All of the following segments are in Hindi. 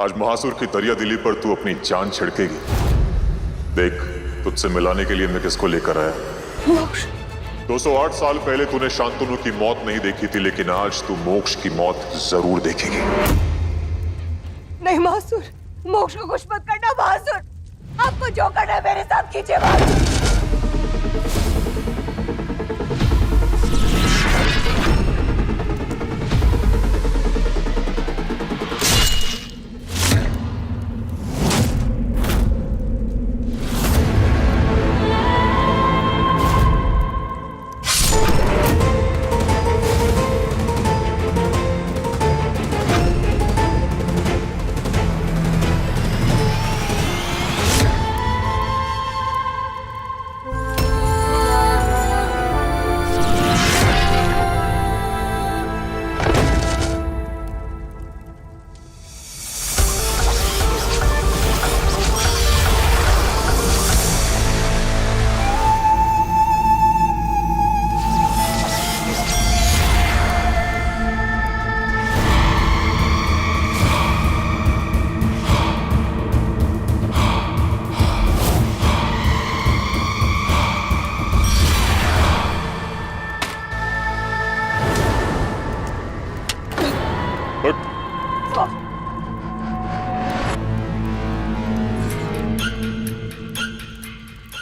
आज महासुर की दरिया दिली पर तू अपनी जान छिड़केगी। देख, तुझसे मिलाने के लिए मैं किसको लेकर आया। मोक्ष। 208 साल पहले तूने शांतनु की मौत नहीं देखी थी, लेकिन आज तू मोक्ष की मौत जरूर देखेगी। नहीं महासुर, मोक्ष को कुछ मत करना महासुर। आपको जो करना है मेरे साथ कीजिए महासुर।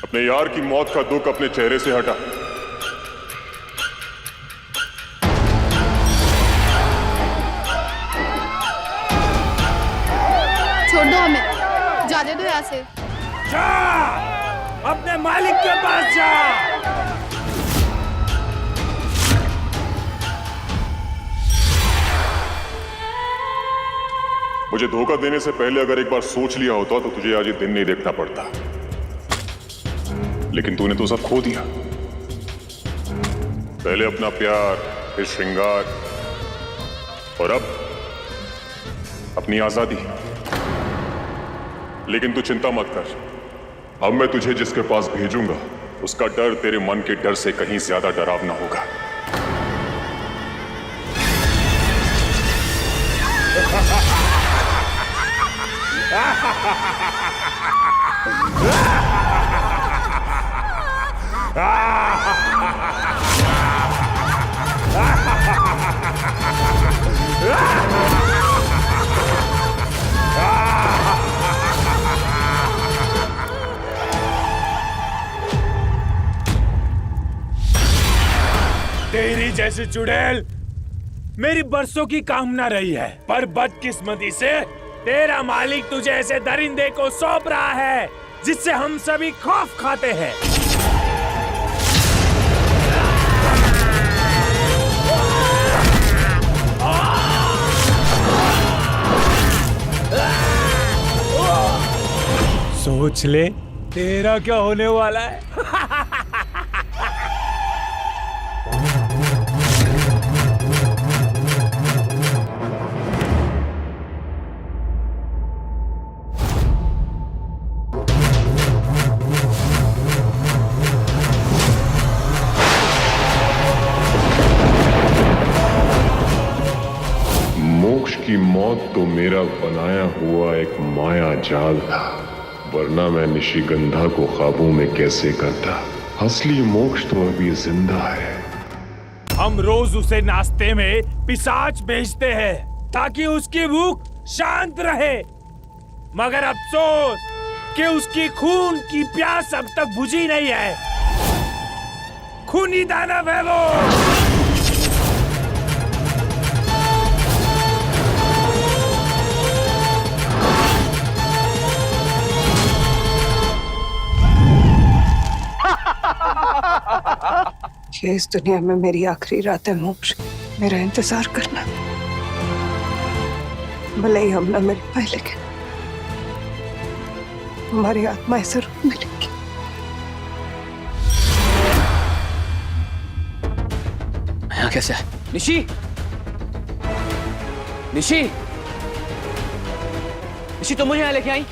अपने यार की मौत का दुख अपने चेहरे से हटा। छोड़ दो हमें, जाने दो यहाँ से। जा, अपने मालिक के पास जा। मुझे धोखा देने से पहले अगर एक बार सोच लिया होता तो तुझे आज ये दिन नहीं देखना पड़ता, लेकिन तूने तो सब खो दिया। पहले अपना प्यार, फिर श्रृंगार, और अब अपनी आजादी। लेकिन तू चिंता मत कर, अब मैं तुझे जिसके पास भेजूंगा उसका डर तेरे मन के डर से कहीं ज्यादा डरावना होगा। तेरी जैसी चुड़ैल मेरी बरसों की कामना रही है, पर बदकिस्मती से तेरा मालिक तुझे ऐसे दरिंदे को सौंप रहा है जिससे हम सभी खौफ खाते हैं। सोच ले तेरा क्या होने वाला है। मोक्ष की मौत तो मेरा बनाया हुआ एक माया जाल था, वरना मैं निशिगंधा को काबू में कैसे करता। असली मोक्ष तो अभी जिंदा है। हम रोज उसे नाश्ते में पिशाच भेजते हैं ताकि उसकी भूख शांत रहे, मगर अफसोस कि उसकी खून की प्यास अब तक बुझी नहीं है। खूनी दानव है वो। ये इस दुनिया में मेरी आखिरी रात है मोक्ष, मेरा इंतजार करना। भले ही हम ना मिल पाए, लेकिन हमारी आत्माएं जरूर मिलेंगी। यहाँ कैसे है? निशी, निशी, निशी, तुम मुझे यहाँ लेके आई?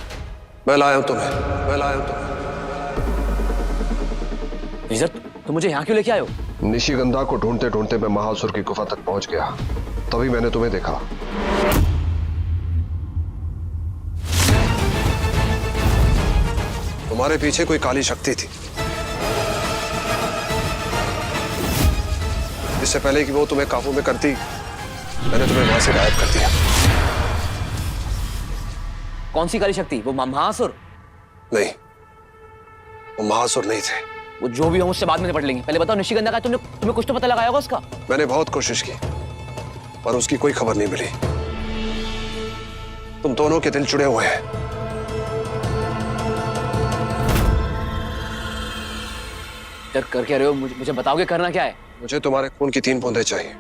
मैं लाया हूं तुम्हें, मैं लाया हूं तुम्हें। इज्जत, तुम मुझे यहाँ क्यों लेके आए हो? निशिगंधा को ढूंढते ढूंढते मैं महासुर की गुफा तक पहुंच गया, तभी मैंने तुम्हें देखा। तुम्हारे पीछे कोई काली शक्ति थी। इससे पहले कि वो तुम्हें काबू में करती, मैंने तुम्हें वहां से गायब कर दिया। कौन सी काली शक्ति? वो महासुर? नहीं, वो महासुर नहीं थे। वो जो भी हो मुझसे बाद में निपट लेंगे। पहले बताओ निशिगंधा का तुम्हें कुछ तो पता लगाया होगा उसका? मैंने बहुत कोशिश की पर उसकी कोई खबर नहीं मिली। तुम दोनों के दिल जुड़े हुए हैं। कर क्या रहे हो? मुझे बताओगे करना क्या है? मुझे तुम्हारे खून की 3 बूंदें चाहिए।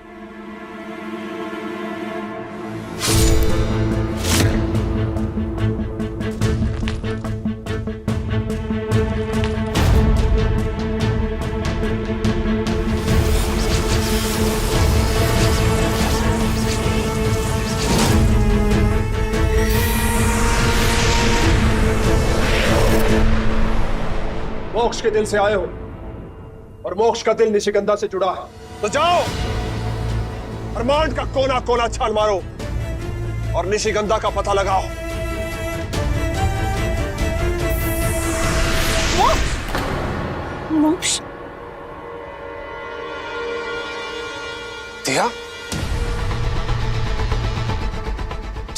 मोक्ष के दिल से आए हो और मोक्ष का दिल निशिगंधा से जुड़ा है, तो जाओ ब्रह्मांड का कोना कोना छान मारो और निशिगंधा का पता लगाओ। मोक्ष, दिया,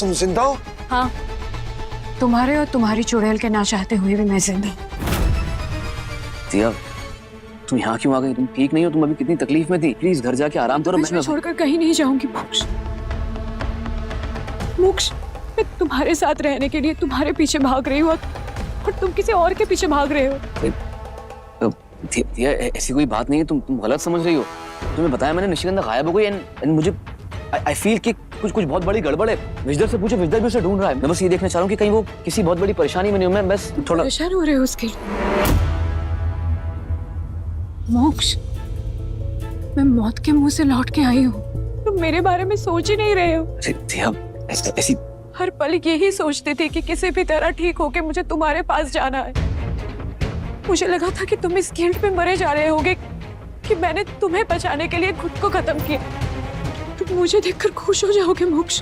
तुम जिंदा हो? हाँ, तुम्हारे और तुम्हारी चुड़ैल के ना चाहते हुए भी मैं जिंदा हूं। दिया, तुम यहाँ क्यों आ गई? तुम ठीक नहीं हो? तुम अभी कितनी तकलीफ में थी। प्लीज घर जाके आराम करो। मैं छोड़कर कहीं नहीं जाऊंगी मोक्ष। मोक्ष, मैं तुम्हारे साथ रहने के लिए तुम्हारे पीछे भाग रही हूँ और तुम किसी और के पीछे भाग रहे हो। दिया, ऐसी कोई बात नहीं है। तुम गलत समझ रही हो। तुम्हें बताया मैंने, निशिगंधा गायब हो गई एंड मुझे आई फील कि कुछ बहुत बड़ी गड़बड़ है। विजदर से पूछो, विजदर भी उसे ढूंढ रहा है। मैं बस ये देखना चाह रहा हूँ कि कहीं वो किसी बहुत बड़ी परेशानी में नहीं हो। मैं बस थोड़ा परेशान हो रहे हो उसके मोक्ष, मैं मौत के मुंह से लौट के आई हूँ। तुम मेरे बारे में सोच ही नहीं रहे हो। दिया, ऐसी हर पल यही सोचती थी कि किसी भी तरह ठीक होके मुझे तुम्हारे पास जाना है। मुझे लगा था कि तुम इस गिल्ट में मरे जा रहे होगे कि मैंने तुम्हें बचाने के लिए खुद को खत्म किया। तुम मुझे देखकर खुश हो जाओगे मोक्ष।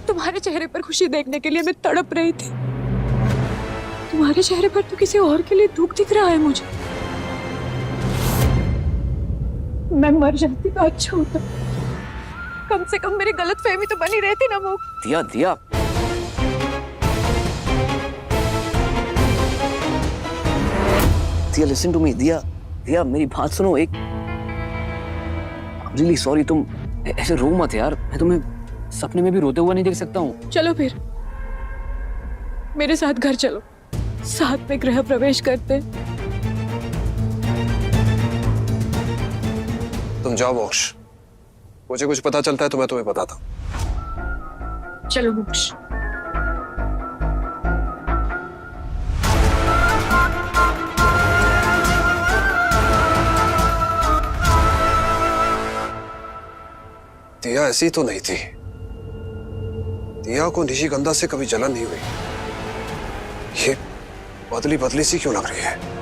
तुम्हारे चेहरे पर खुशी देखने के लिए मैं तड़प रही थी। तुम्हारे चेहरे पर तो किसी और के लिए दुख दिख रहा है मुझे। मैं मर जाती तो अच्छा होता। कम से कम मेरी गलतफहमी तो बनी रहती ना मोक्ष। दिया, दिया, दिया, लिसन टू मी। दिया, दिया, मेरी बात सुनो। एक रियली सॉरी, तुम ऐसे रो मत यार। मैं तुम्हें सपने में भी रोते हुए नहीं देख सकता हूँ। चलो फिर मेरे साथ घर चलो, साथ में गृह प्रवेश करते। तुम जाओ मोक्ष, मुझे कुछ पता चलता है तो मैं तुम्हें बताता हूं। चलो मोक्ष। दिया ऐसी तो नहीं थी। दिया को निशिगंधा से कभी जलन नहीं हुई। ये बदली बदली सी क्यों लग रही है?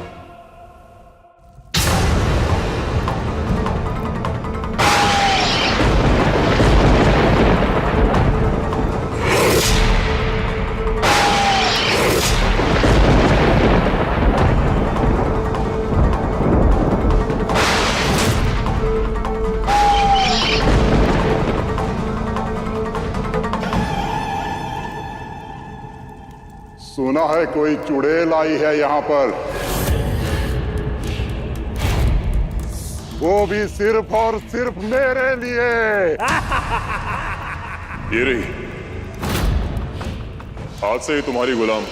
सुना है कोई चुड़ैल आई है यहाँ पर, वो भी सिर्फ और सिर्फ मेरे लिए। ये रही, आज से ही तुम्हारी गुलाम।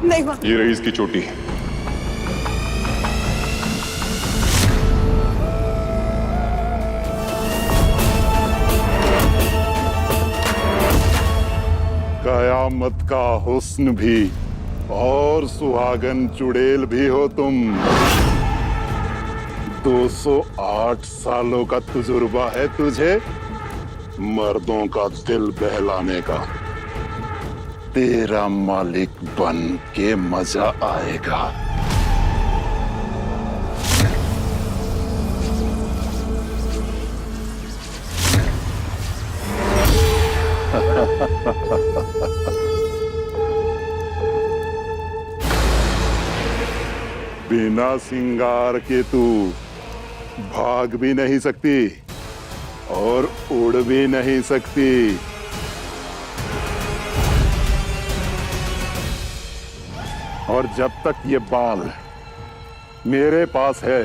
नहीं, ये रही इसकी चोटी। कयामत का हुस्न भी और सुहागन चुड़ैल भी हो तुम। 208 सालों का तजुर्बा है तुझे मर्दों का दिल बहलाने का। तेरा मालिक बन के मजा आएगा। बिना सिंगार के तू भाग भी नहीं सकती और उड़ भी नहीं सकती। और जब तक ये बाल मेरे पास है,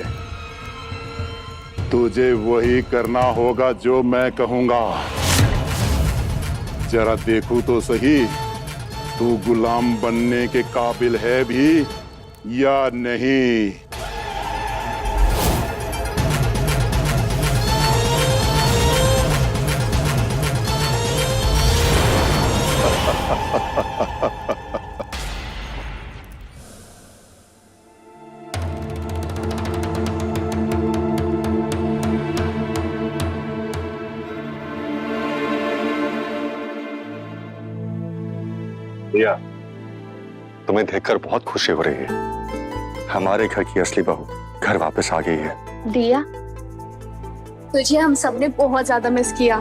तुझे वही करना होगा जो मैं कहूंगा। जरा देखूं तो सही, तू गुलाम बनने के काबिल है भी या नहीं। दिया, तुम्हें देखकर बहुत खुशी हो रही है। हमारे घर की असली बहू घर वापस आ गई है। दिया, तुझे हम सबने बहुत ज्यादा मिस किया।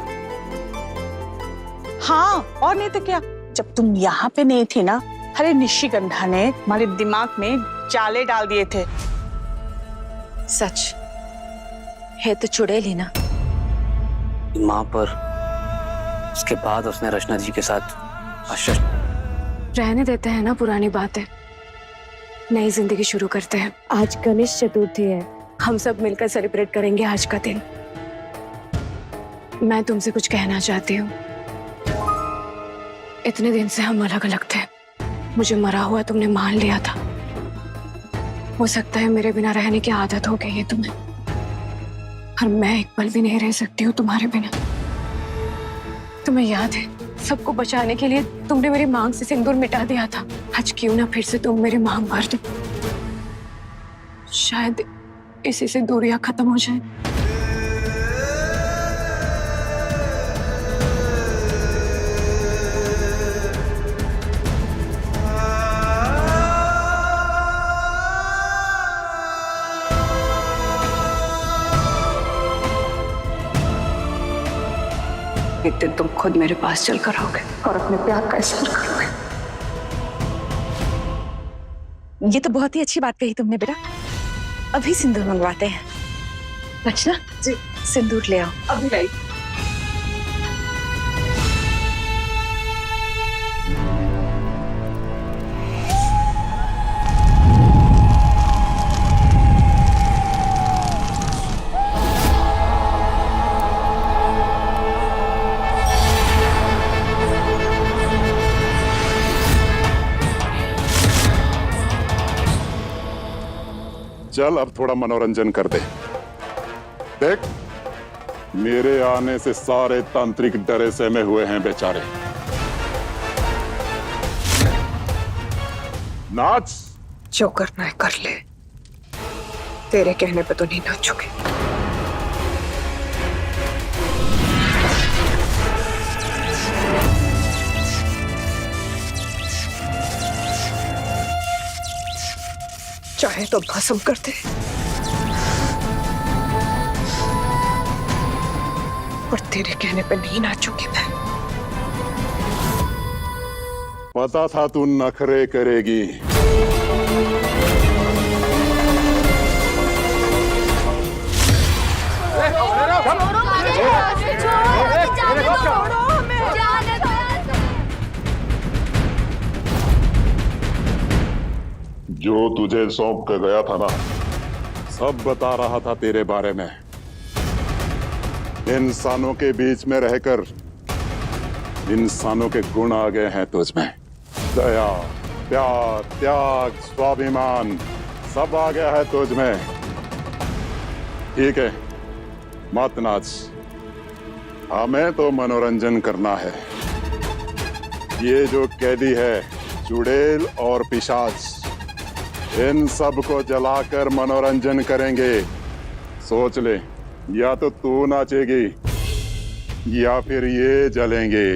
हाँ, और नहीं तो क्या। जब तुम यहाँ पे नहीं थी ना, अरे निशिगंधा ने हमारे दिमाग में जाले डाल दिए थे। सच है तो चुड़ैल ना। माँ पर उसके बाद उसने रचना जी के साथ रहने देते हैं ना पुरानी बातें, नई जिंदगी शुरू करते हैं। आज गणेश चतुर्थी है, हम सब मिलकर सेलिब्रेट करेंगे आज का दिन। मैं तुमसे कुछ कहना चाहती हूँ। इतने दिन से हम अलग अलग थे, मुझे मरा हुआ तुमने मान लिया था। हो सकता है मेरे बिना रहने की आदत हो गई है तुम्हें, और मैं एक पल भी नहीं रह सकती हूँ तुम्हारे बिना। तुम्हें याद है, सबको बचाने के लिए तुमने मेरी मांग से सिंदूर मिटा दिया था। आज क्यों ना फिर से तुम मेरी मांग भर दो, शायद इसी से दूरियां खत्म हो जाए। एक दिन तुम खुद मेरे पास चलकर आओगे और अपने प्यार का इजहार करोगे। ये तो बहुत ही अच्छी बात कही तुमने बेटा। अभी सिंदूर मंगवाते हैं। रचना जी, सिंदूर ले आओ। अभी लाई। चल अब थोड़ा मनोरंजन कर दे। देख, मेरे आने से सारे तांत्रिक डरे सहमे हुए हैं बेचारे। नाच। जो करना है कर ले, तेरे कहने पे तो नहीं नाचोगे। चाहे तो भस्म कर दे, और तेरे कहने पे नहीं नाचूंगी मैं। पता था तू नखरे करेगी। जो तुझे सौंप कर गया था ना, सब बता रहा था तेरे बारे में। इंसानों के बीच में रहकर इंसानों के गुण आ गए हैं तुझ में। दया, प्यार, त्याग, स्वाभिमान सब आ गया है तुझ में। ठीक है, मत नाच, हमें तो मनोरंजन करना है। ये जो कैदी है, चुड़ैल और पिशाच, इन सब को जलाकर मनोरंजन करेंगे। सोच ले, या तो तू नाचेगी या फिर ये जलेंगे।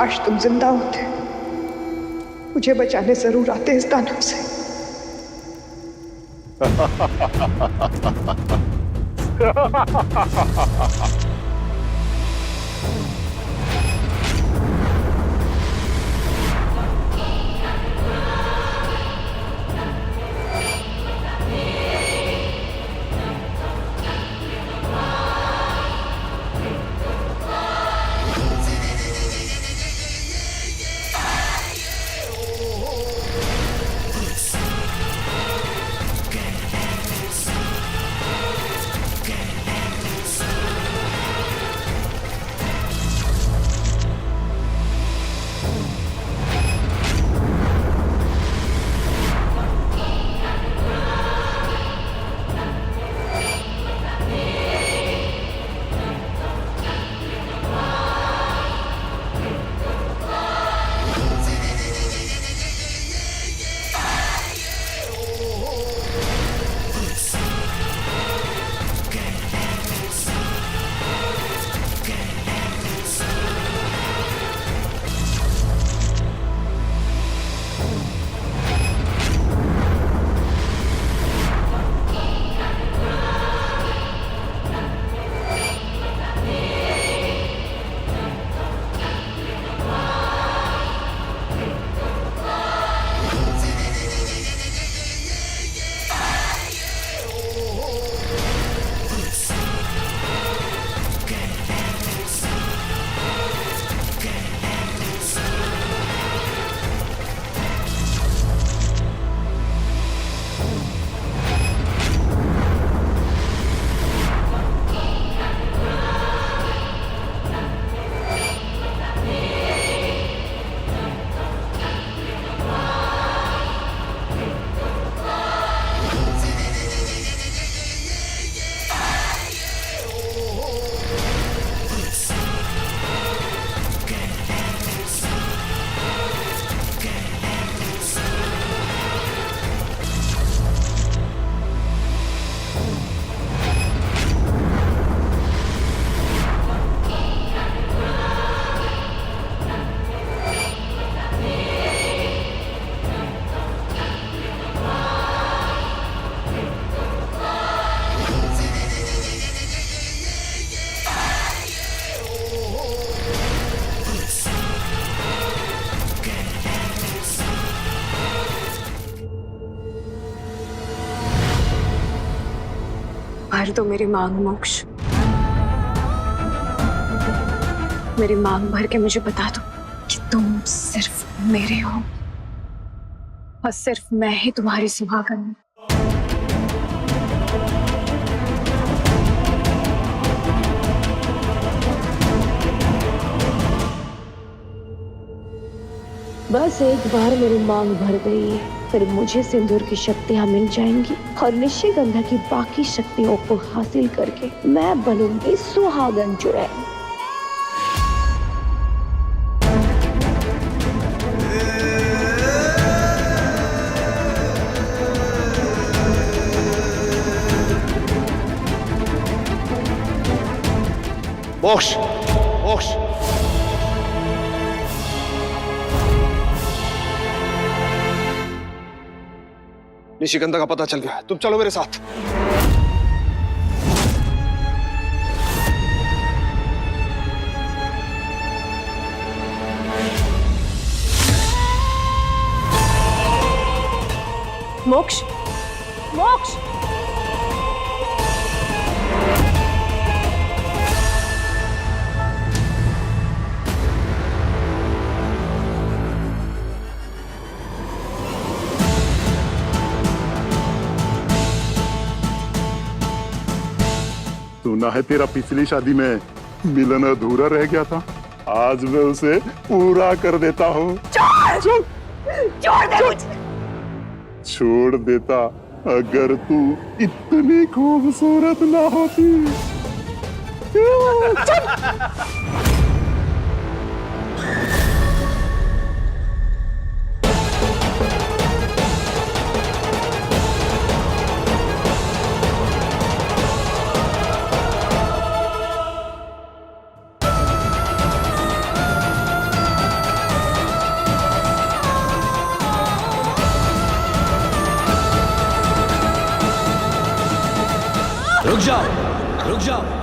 काश तुम जिंदा होते, मुझे बचाने जरूर आते इस दानव से। भर दो मेरी मांग मोक्ष, मेरी मांग भर के मुझे बता दो कि तुम सिर्फ मेरे हो और सिर्फ मैं ही तुम्हारी सुहागन हूं। बस एक बार मेरी मांग भर गई है, फिर मुझे सिंदूर की शक्तियां मिल जाएंगी और निशिगंधा की बाकी शक्तियों को हासिल करके मैं बनूंगी सुहागन चुड़ैल। मोक्ष, मोक्ष, निशिगंधा का पता चल गया, तुम चलो मेरे साथ। मोक्ष, मोक्ष, सुना है तेरा पिछली शादी में मिलन अधूरा रह गया था, आज मैं उसे पूरा कर देता हूँ। छोड़ देता अगर तू इतनी खूबसूरत ना होती। जाओ, रुक जाओ।